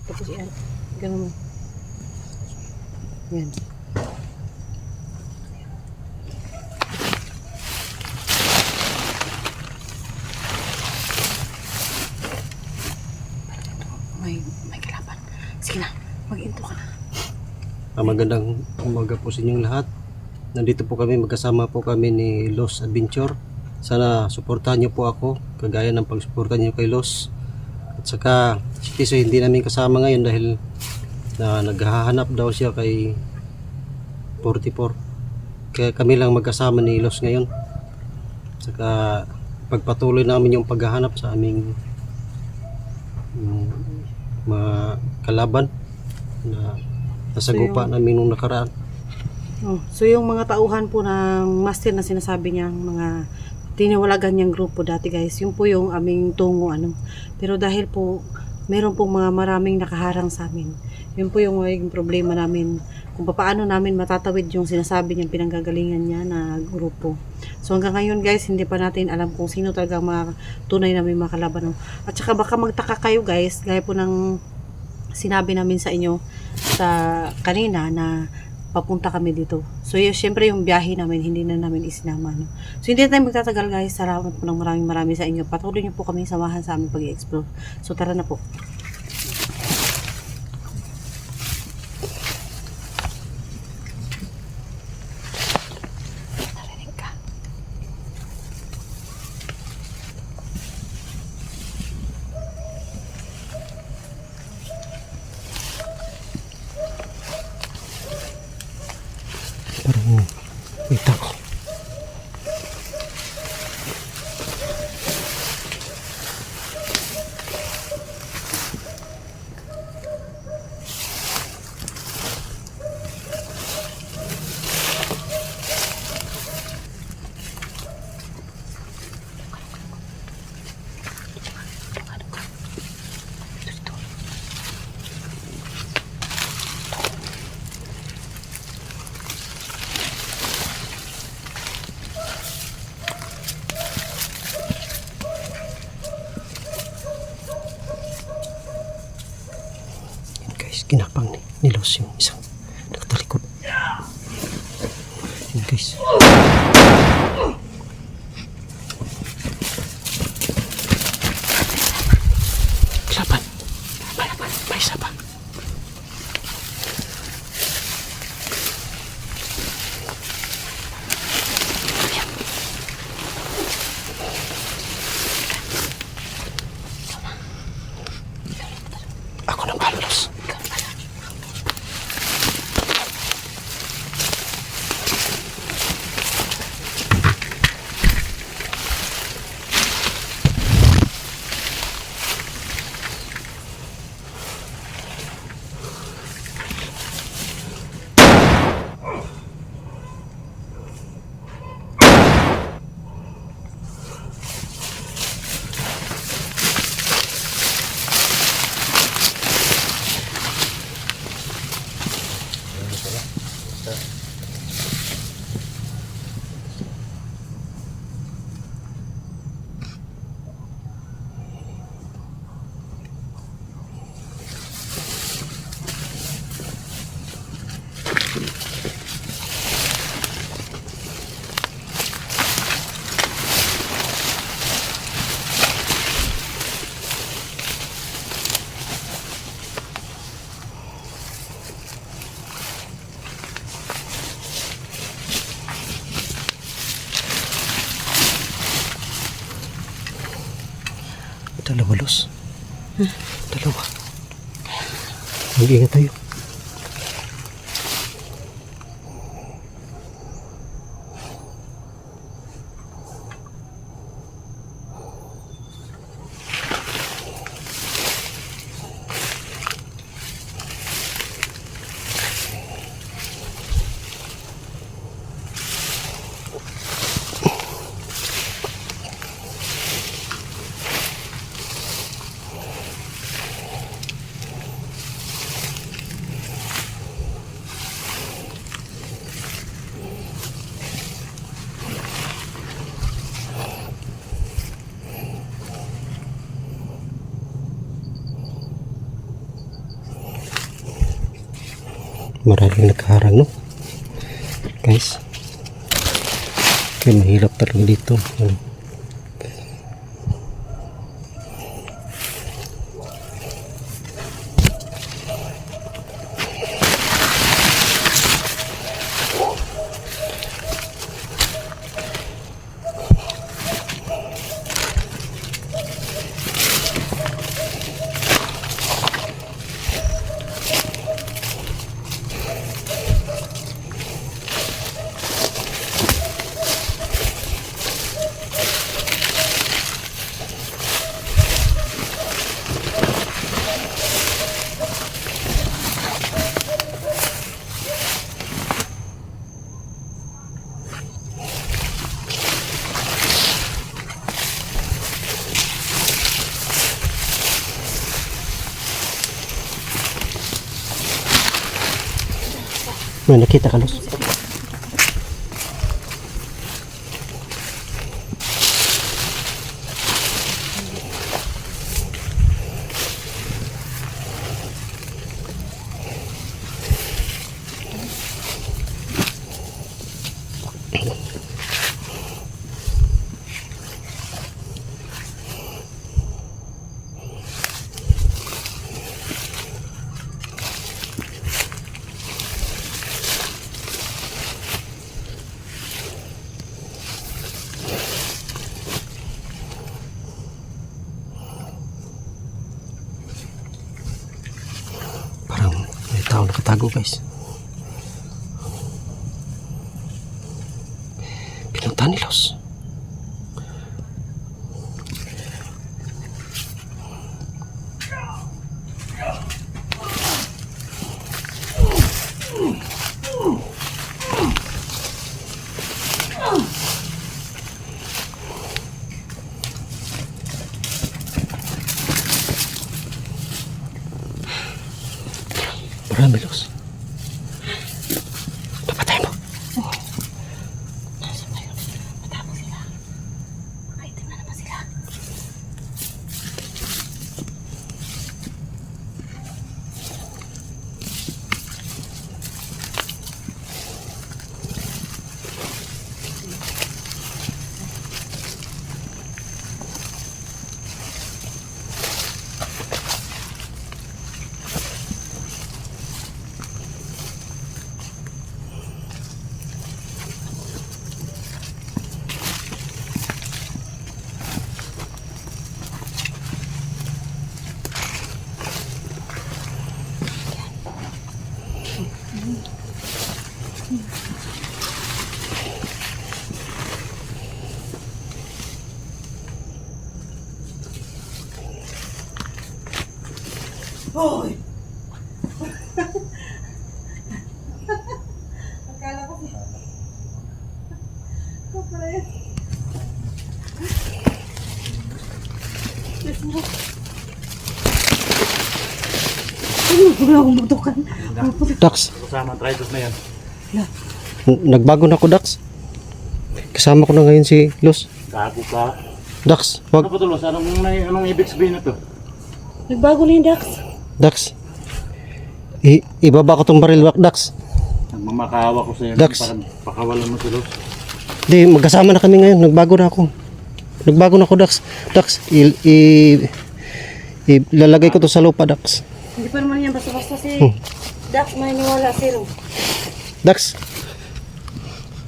Tapos yan. Ganun mo. Yan. May kalaban. Sige na. Mag-intro ka na. Magandang umaga po sa inyong lahat. Nandito po kami, magkasama po kami ni Los Adventure. Sana suportahan niyo po ako, kagaya ng pagsuportahan niyo kay Los. At saka si Tisoy hindi namin kasama ngayon dahil naghahanap daw siya kay 44. Kaya kami lang magkasama ni Los ngayon. At saka pagpatuloy namin yung paghahanap sa aming mga kalaban na nasagupa namin nung nakaraan. So yung mga tauhan po ng master na sinasabi niya, mga tiniwalagan niyang grupo dati guys, yun po yung aming tungo Pero dahil po meron pong mga maraming nakaharang sa amin, yun po yung magiging problema namin kung paano namin matatawid yung sinasabi niyang pinanggagalingan niya na grupo. So hanggang ngayon guys, hindi pa natin alam kung sino talaga mga tunay namin mga kalaban. At saka baka magtaka kayo guys, gaya po ng sinabi namin sa inyo sa kanina na papunta kami dito. So syempre yung biyahe namin hindi na namin isinama. So hindi na tayo magtatagal guys. Salamat po ng maraming sa inyo. Patuloy niyo po kami samahan sa aming pag-i-explore. So tara na po. Narinig ka. Parang kita ko. Kinapang ni Los yung isang nakatalikod. Yun guys. Kelaban. May isa pa. Ako na pala, Los. Dalawa, Los. Dalawa. Mag-ingat tayo. Maraming nakaharang, no? Guys. Kaya mahirap talaga dito. May nakita ka, Los? Parang may tao nakatago, guys. Pinunta ni Los. Marami, Los. Napatay mo. Matapos sila. Makaitim na naman sila. Hoy! Akala ko pala yun. Wala akong butukan. Dax, Kasama ang trident na yan. nagbago na ako, Dax. Kasama ko na ngayon si Los. Gago ka. Dax, Ano wag. pa tulos? Anong ibig sabihin na to? Nagbago na yung Dax. Dax. Ibaba ko tong baril, Dax. Nagmamakawa ko sa'yo. Dax. Parang pakawalan mo tulos. Di, magkasama na kami ngayon. Nagbago na ako. Nagbago na ako, Dax. Dax, ilalagay ko to sa lupa, Dax. Hindi pa naman yan basta-basta si Dax maniniwala zero. Dax.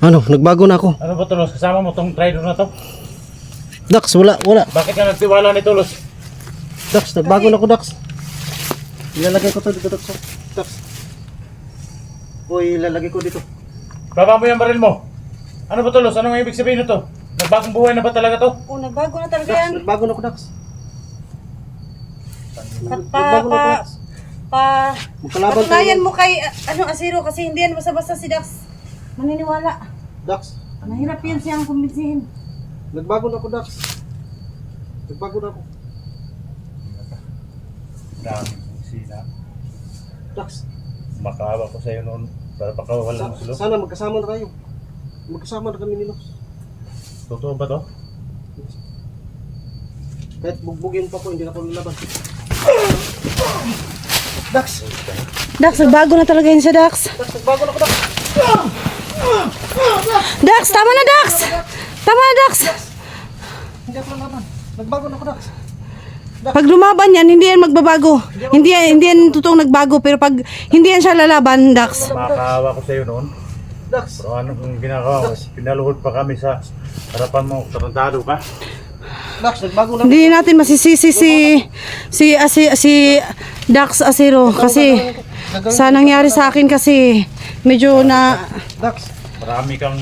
Ano, nagbago na ako. Ano ba tulos? Kasama mo tong trident na to? Dax, wala. Bakit ka nagtiwala ni tulos? Dax, nagbago na ako, Dax. Ilalagay ko to dito, Dax. Dax. Uy, ilalagay ko dito. Baba mo yung baril mo. Ano ba tulos? Anong ibig sabihin na to? Nagbagong buhay na ba talaga to? Oh, nagbago na talaga Dax, yan. nagbago na ako, Dax. Nagbago na ako, Dax. Magkalaban Patunayan mo kay Asiro kasi hindi yan basta-basta si Dax maniniwala. Dax, Mahirap yan siyang kumbinsihin. nagbago na ako, Dax. Nagbago na ako. Dami sila. Dax, Makawa ko sa'yo noon. Para pakawalan mo sila. sana magkasama na tayo. Magkasama na kami ni Los. Totoo ba to? Kahit bugbugin pa ko, hindi na ako lalaban. Dax! Dax, nagbago na talaga yun siya, Dax. Dax, nagbago na ako, Dax! Dax, tama na, Dax! Tama na, Dax! Hindi ako lalaban. Nagbago na ako, Dax. Pag lumaban yan, hindi yan magbabago. Hindi yan totoong nagbago. Pero pag hindi yan siya lalaban, Dax. Makakawa ko sa'yo noon. Dax! Pero ano kung ginagawa mo? Pinaluhod pa kami sa harapan mo. Tarantado ka. Dax, nagbago na ako. Hindi natin masisisi si Dax Asiro kasi sa nangyari sa akin kasi medyo na Dax! Marami kang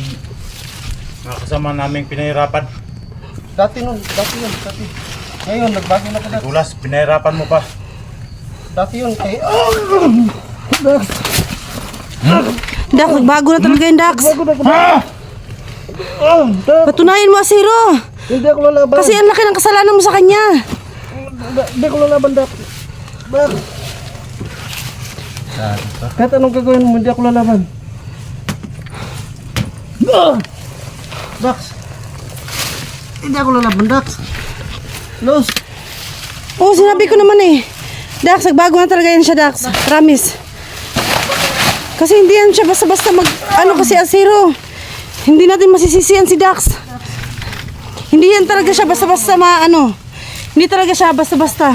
nakasama naming pinahirapan. Dati. Ngayon, nagbago na ako, Dax. Gulas, pinahirapan mo pa. Dati yun, kay... Dax! Dax, nagbago na talaga yung Dax. Nagbago na ako, Dax! Patunayan mo Asiro Hindi ako lalaban. kasi ang laki ng kasalanan mo sa kanya. Hindi ako lalaban, Dax. Dax! Kahit anong gagawin mo, hindi ako lalaban. Dax! Hindi ako lalaban, Dax. Los! Oo, sinabi ko naman eh. Dax, nagbago na talaga yan siya, Dax. Promise. Kasi hindi yan siya basta-basta kasi Asiro. Hindi natin masisisihan si Dax. Hindi yan talaga siya basta-basta Hindi talaga siya basta-basta.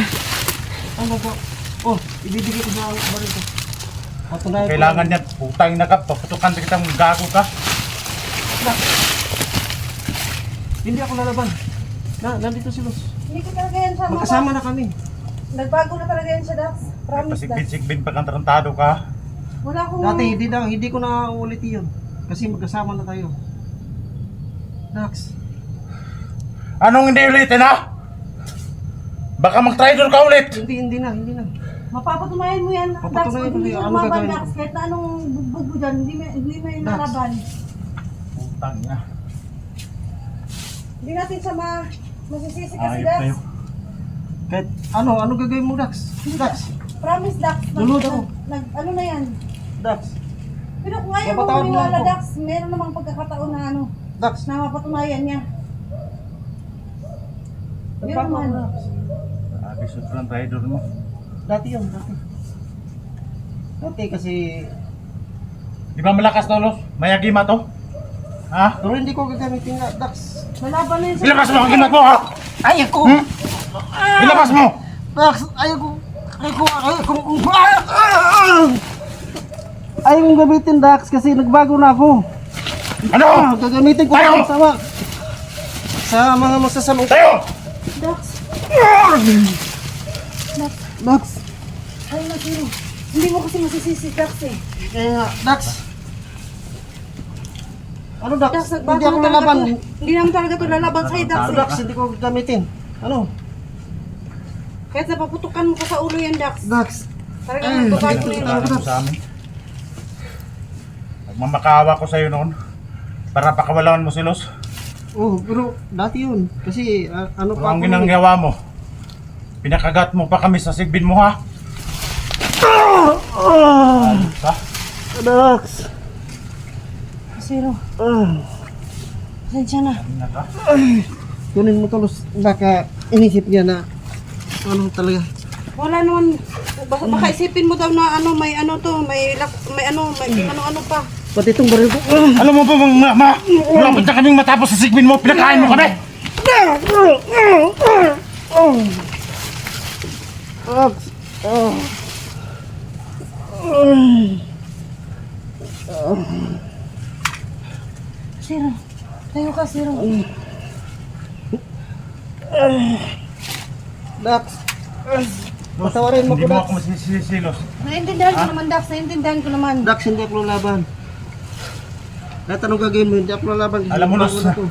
Ano po? Oh, ibibigay ko sa baril ko. Patunayan ko. Kailangan yan. Putang na ka. Paputukan kitang gago ka. Hindi ako lalaban. Nandito si Los. Hindi ko talaga yan siya. Magkasama na kami. Nagbago na talaga yan siya, Dax. Pasigbin-sigbin pa kang tarantado ka. Wala akong... Dati hindi ko na ulit yun. Kasi magkasama na tayo. Dax. Anong hindi ulitin ha? Baka mag-traitor ka ulit. Hindi na. Mapapatunayan mo yan, Dax. Papatunayan Kung hindi ko, siya ano lumaban, gagawin Dax. ko? Kahit na anong bugbog mo dyan, hindi mo yung Dax. nalaban. Putang na. Hindi natin siya masisisi kasi, Ayop Dax. sa'yo. Kahit ano gagawin mo, Dax? Dax. Promise, Dax. Lulod ako. Ano na yan? Dax. Pero kung ayaw mo Mapatawad mo maniwala, ako. Dax, meron namang pagkakataon na Dax. na mapatunayan niya. Meron Nagbago ako, man. Dax. Sabi sobrang traitor mo. Dati yun. Dati kasi... Di ba malakas to, Los? Mayagima to? Ha? Pero hindi ko gagamitin nga, Dax. Malaban na yun siya. Ilabas mo ang ginat mo, ha? Ayaw ko! Ilabas mo! Dax! Ayaw ko gamitin, Dax, kasi nagbago na ako. Ano? Gagamitin ko Tayo! sa mga masasamang... Tayo! Dax, Dax! ay Masiro. Hindi mo kasi masisisi, Dax eh. Kaya nga, Dax! Ano, Dax? Dax, nagbago Hindi ako na talaga lalaban. to. Hindi naman talaga to lalaban sa'yo, Dax Ano, eh. Dax? Hindi ko gagamitin. Ano? Kahit napaputukan mo pa sa ulo yan, Dax. Dax! Talagang Ay, magbabago na yun. Ano mo sa amin? Nagmamakawa ko sa'yo noon para pakawalan mo si Los. Oh, pero dati yun. Kasi ano pa Ang ako. ginagawa mo, pinakagat mo pa kami sa sigbin mo, ha? Ayos ka? Dax! Masiro, pasensya na. Ano ka? Kunin mo tulos. Baka inisip niya na ano talaga. Wala naman, baka isipin mo daw na may ano pa. Pati itong baril ko. Alam mo ba, malapit na kaming matapos sa sigbin mo, pinakain mo kami! Dax! Siro, tayo ka, Siro. Dax! Patawarin mo Hindi ko, mo Dax. ako masisisilos. Naiintindihan ko naman, Dax. Naiintindihan ko naman. Dax, hindi ako lalaban. Kahit anong gagawin mo, hindi ako lalaban. Alam mo, Los, Bago na to.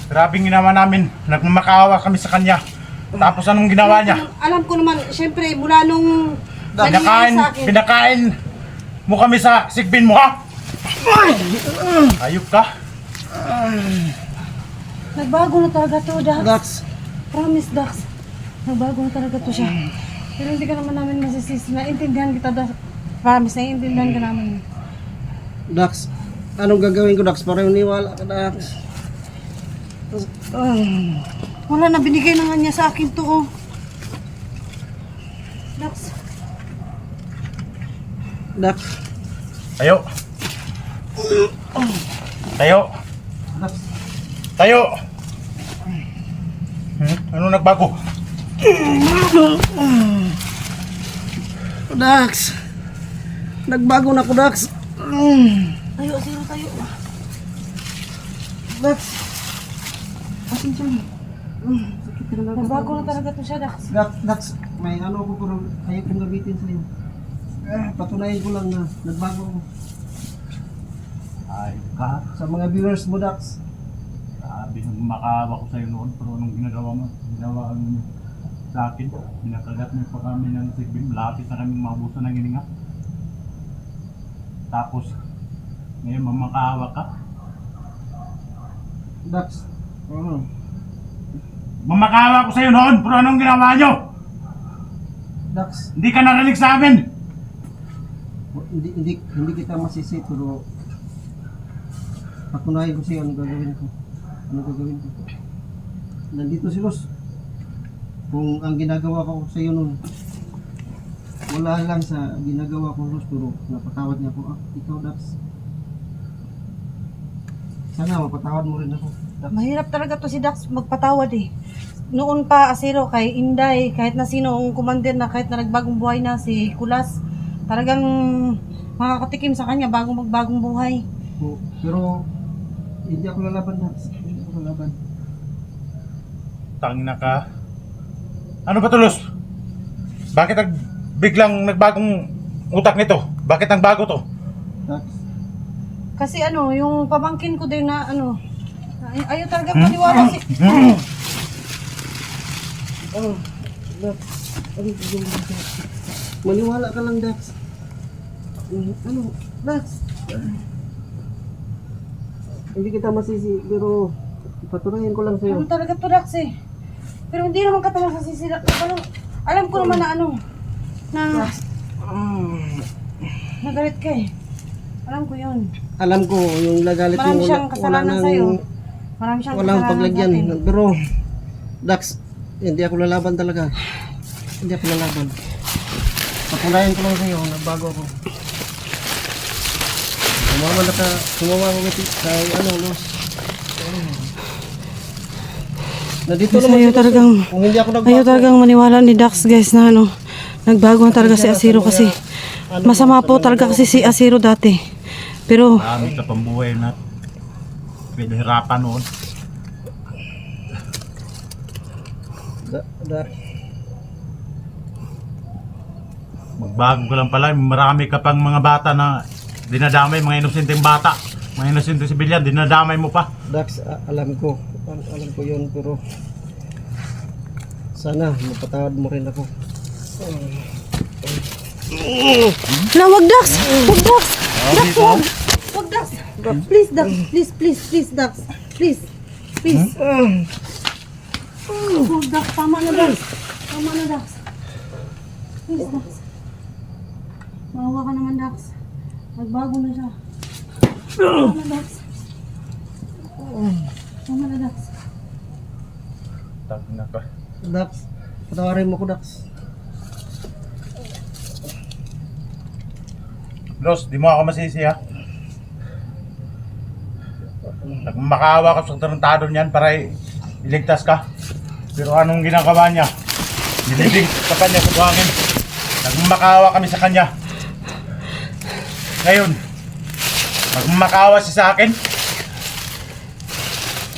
grabing ginawa namin. Nagmamakaawa kami sa kanya. Tapos anong ginawa niya? Alam ko naman, syempre, mula nung nangyari sa akin. Pinakain mo kami sa sigbin mo, ha? Ayop ka. Nagbago na talaga to, Dax. Dax! Promise, Dax. Nagbago na talaga to siya. Pero hindi ka naman namin masisisi. Naiintindihan kita, Dax. Promise, naiintindihan ka namin. Dax! Anong gagawin ko, Dax? Para uniwala ka, Dax. Wala na, binigay na nga niya sa akin to, oh. Dax. Dax. Tayo. Tayo. Dax. Tayo. Ano nagbago? Dax. Nagbago na ko, Dax. Tayo, Asiro, tayo. Dax. Nagbago na talaga to siya, Dax. Dax, may ano ako pero ayaw kong gamitin sa iyo. Patunayan ko lang na nagbago ako. Ay, ka. Sa mga viewers mo, Dax. Sabi nung makahawa ko sa'yo noon, pero anong ginagawa mo? Ginawa mo sa akin. Pinakagat mo pa kami ng sigbin. Malapit na kaming mabuso ng hininga. Tapos, ngayon mamakahawa ka. Dax. Mamakahawa ko sa'yo noon, pero anong ginawa nyo? Dax. Hindi ka narinig sa amin. Hindi kita masisi pero patunayan ko sa'yo ano gagawin ko. Nandito si Los. Kung ang ginagawa ko sa iyo noon wala lang sa ginagawa ko, Los, pero napatawad niya ako. Ikaw, Dax. Sana mapatawad mo rin ako, Dax. Mahirap talaga to si Dax magpatawad eh. Noon pa, Asiro, kay Inday, kahit na sino ang commander na, kahit na nagbagong buhay na si Kulas, talagang makakatikim sa kanya bagong buhay. Oo, pero hindi ako lalaban, Dax. Hindi ako lalaban. Tangina ka. Ano ba tulos? Bakit biglang nagbagong utak nito? Bakit ang bago to? Dax. Kasi ano, yung pamangkin ko din na ano, ayaw talaga maniwala si... Dax. Maniwala ka lang, Dax. Ano, Dax? Hindi kita masisi, pero ipatunayan ko lang sa'yo. Ano talaga to, Dax eh. Pero hindi naman katalang sa sisi. Alam ko naman na ano, na nagalit ka eh. Alam ko yun. Alam ko, yung nagalit Marami mo, siyang kasalanan sa'yo. Marami siyang walang kasalanan paglagyan. sa atin. Pero, Dax, hindi ako lalaban talaga. Hindi ako lalaban. Patunayan ko lang sa'yo, nagbago ako. Sumama ko kay ano, Los. Nandito Kasi naman ayaw si Los. talagang, Kung hindi ako nagbago, ayaw talagang maniwala ni Dax guys na ano, nagbago na talaga si Asiro kasi masama po talaga kasi si Asiro dati. Pero Marami sa pambuhay na pinahirapan noon. Dax. Magbago ka lang pala, marami ka pang mga bata na dinadamay, mga inosenteng bata, mga inosenteng sibilyan, dinadamay mo pa. Dax, alam ko yun, pero sana mapatawad mo rin ako. na wag Dax! Wag Dax! Dax, wag! Wag Dax! Please Dax! Please Dax! Please! Oh, Dax, tama na Dax! Tama na Dax! Please Dax! Mahawa ka naman Dax! Nagbago na siya. Tama na Dax! Tama na Dax! Tangina ka. Dax, patawarin mo ko, Dax. Los, di mo ako masisi ha. Nagmakaawa ka sa tarantado niyan para iligtas ka. Pero anong ginagawa niya? Nilibing sa kanya sa buhangin. Nagmakaawa kami sa kanya. Ngayon, magmakaawa siya sa akin.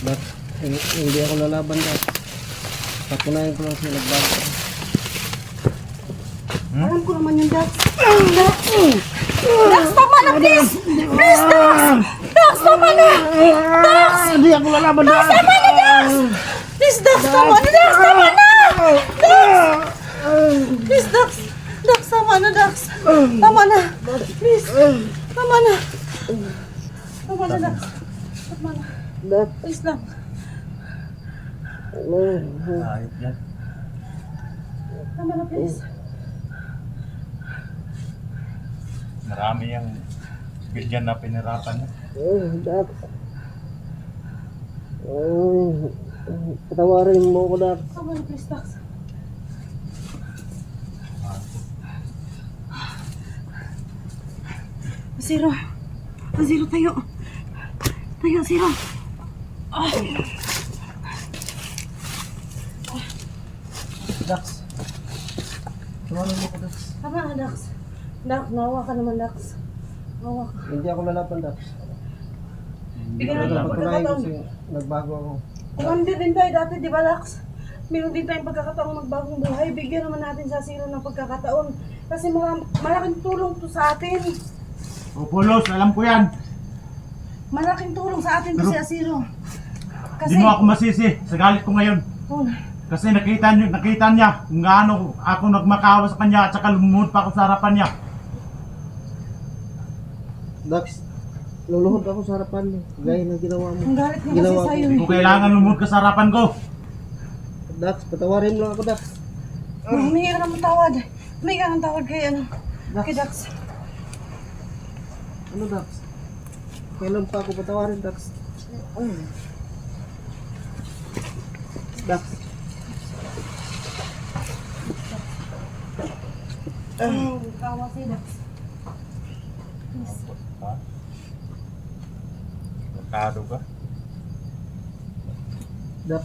Dax, hindi ako lalaban, Dax. Patunayan ko lang siya nagbago. Alam ko naman yung Dax! Dax! Dax, tama na please! Please Dax! Dax, tama na! Dax! Hindi ako lalaban, Dax! Tama na Dax! Please Dax, tama na Dax! Tama na! Dax! Please Dax! Dax, tama na Dax! Tama na! Please! Tama na! Tama na Dax! Tama na! Dax, Please lang! Ayop yan. Tama na please! Marami yung bilyan na pinirapan niya. Dax. Patawarin mo ko, Dax. Tama na please Dax! Zero. Zero, tayo. Tayo, Zero. Dax. Tumanan mo ko, Dax. Tama na, Dax. Dax, nawa ka naman, Dax. Nawa ka. Hindi ako lalaban, Dax. Bigyan natin ng Patunayan pagkakataon. kasi nagbago ako. Kumandi din tayo dati, di ba, Dax? Meron din tayong pagkakataong magbagong buhay. Bigyan naman natin sa Zero ng pagkakataon. Kasi malaking tulong to sa atin. Opo, Los, alam ko yan. Malaking tulong sa atin to si Zero. Kasi, Hindi mo ako masisi sa galit ko ngayon. Oh, Kasi nakita niya kung gaano ako nagmakawa sa kanya at saka lumuhod pa ako sa harapan niya. Dax, luluhod ako sa harapan mo. Gaya ng ginawa mo. ang galit niya kasi Ginawa ko. sa'yo. Hindi ko kailangan lumuhod ka sa harapan ko. Dax, patawarin mo lang ako, Dax. Humingi ka ng tawad. Humingi ka ng tawad kay kay Dax. Ano, Dax? Kailan pa ako patawarin, Dax? Dax. Kawa si Dax. Tado ka. Dax.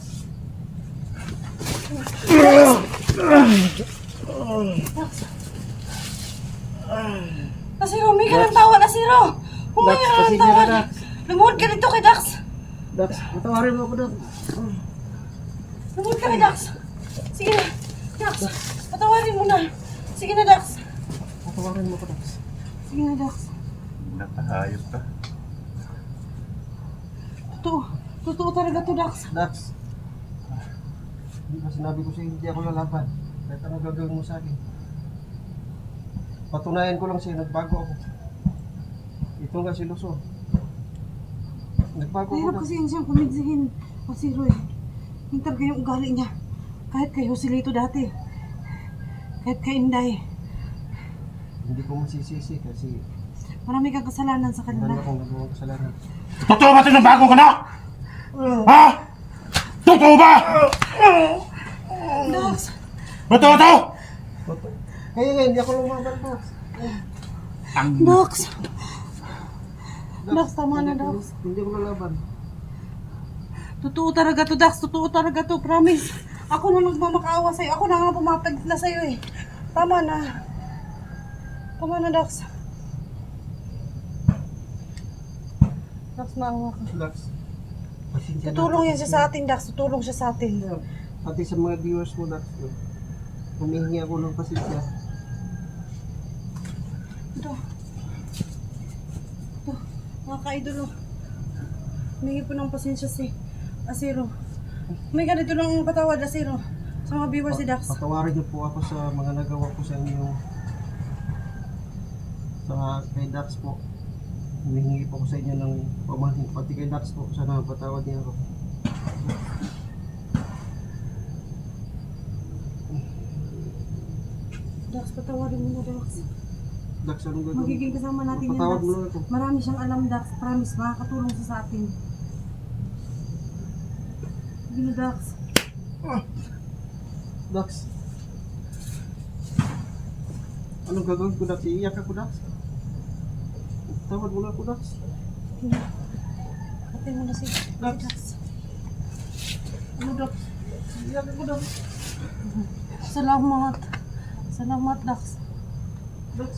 Zero, humingi ka ng tawad na Zero. Humingi Dax, ka ng pasensya tawad. na, Dax. Lumuhod ka dito kay Dax. Dax, patawarin mo ako, Dax. Lumuhod ka kay Dax. Sige na, Dax. Patawarin mo na. Sige na, Dax. Patawarin mo ako, Dax. Sige na, Dax. Nakahayop ka. Totoo. Totoo talaga to, Dax. Dax. Hindi ba sinabi ko sa'yo, hindi ako lalaban. Kahit ano gagawin mo sa akin. Patunayan ko lang sa'yo, nagbago ako. Ito nga si Luso. Nagbago ako, Mahirap Dax. kasi yan siyang kumigsihin. Zero eh. Yung talaga yung ugali niya. Kahit kay Joselito dati. Kahit kay Inday. Hindi ko masisisi kasi Marami kang kasalanan sa marami kanila. akong nagawang kasalanan. Totoo ba tinabago ka na? Ha? Totoo ba? Dax! Totoo to? Kaya nga, hindi ako lumaban, Dax. Dax! Dax, tama na, hindi Dax. Hindi ako lalaban. Totoo talaga to, Dax. Totoo talaga to. Promise. Ako na nagmamakaawa sa'yo. Ako na nga pumapagit na sa'yo eh. Tama na. Tama na, Dax. Dax, maawa ka. Dax. Pasensya na. Tutulong yan siya sa atin, Dax. Tutulong siya sa atin. Pati sa mga viewers mo, Dax. Humihingi ako ng pasensya. Ito. Ito. Mga ka-idolo. Humingi po ng pasensya si Zero. Humingi ka dito ng patawad, Zero. Sa mga viewers si Dax. Patawarin niyo po ako sa mga nagawa ko sa inyo. Sa kay Dax po. Humihingi po ako sa inyo ng pamahin. Pati kay Dax po. Sana patawad niyo ako. Dax, patawarin mo na, Dax. Dax, anong gagawin? Magiging kasama natin yan, Patawad Dax. mo lang ako. Marami siyang alam, Dax. Promise, makakatulong siya sa atin. Sige na, Dax. Dax. Anong gagawin ko, Dax? Iiyak ako, Dax. Patawad mo lang ako, Dax. Atin mo na si Dax. Dax. Ano, Dax? Iiyak ako, Dax. Salamat. Salamat, Dax. Dax.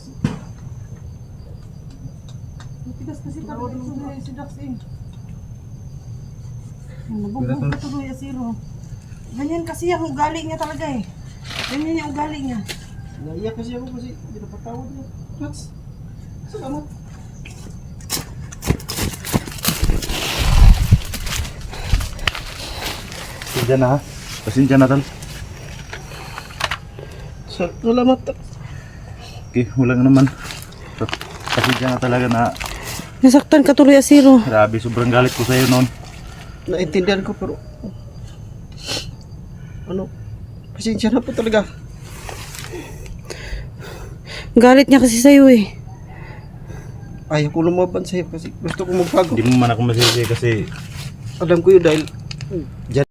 Matigas kasi talaga si Dax eh. Nabugbog ka tuloy, Zero. Ganyan kasi ang ugali niya talaga eh. Ganyan yung ugali niya. Naiyak kasi ako kasi hindi napatawad niya. Dax. Salamat. Pasensya na ha. Pasensya na tal. Salamat, Dax. Okay, wala nga naman. Pasensya na talaga na Nasaktan ka tuloy, Zero. grabe, sobrang galit ko sa'yo noon. Naintindihan ko pero ano, pasensya na po talaga. Galit niya kasi sa'yo eh. Ayaw ko lumaban sa'yo kasi gusto ko magbago. Hindi mo man ako masisi kasi Alam ko yun dahil dyan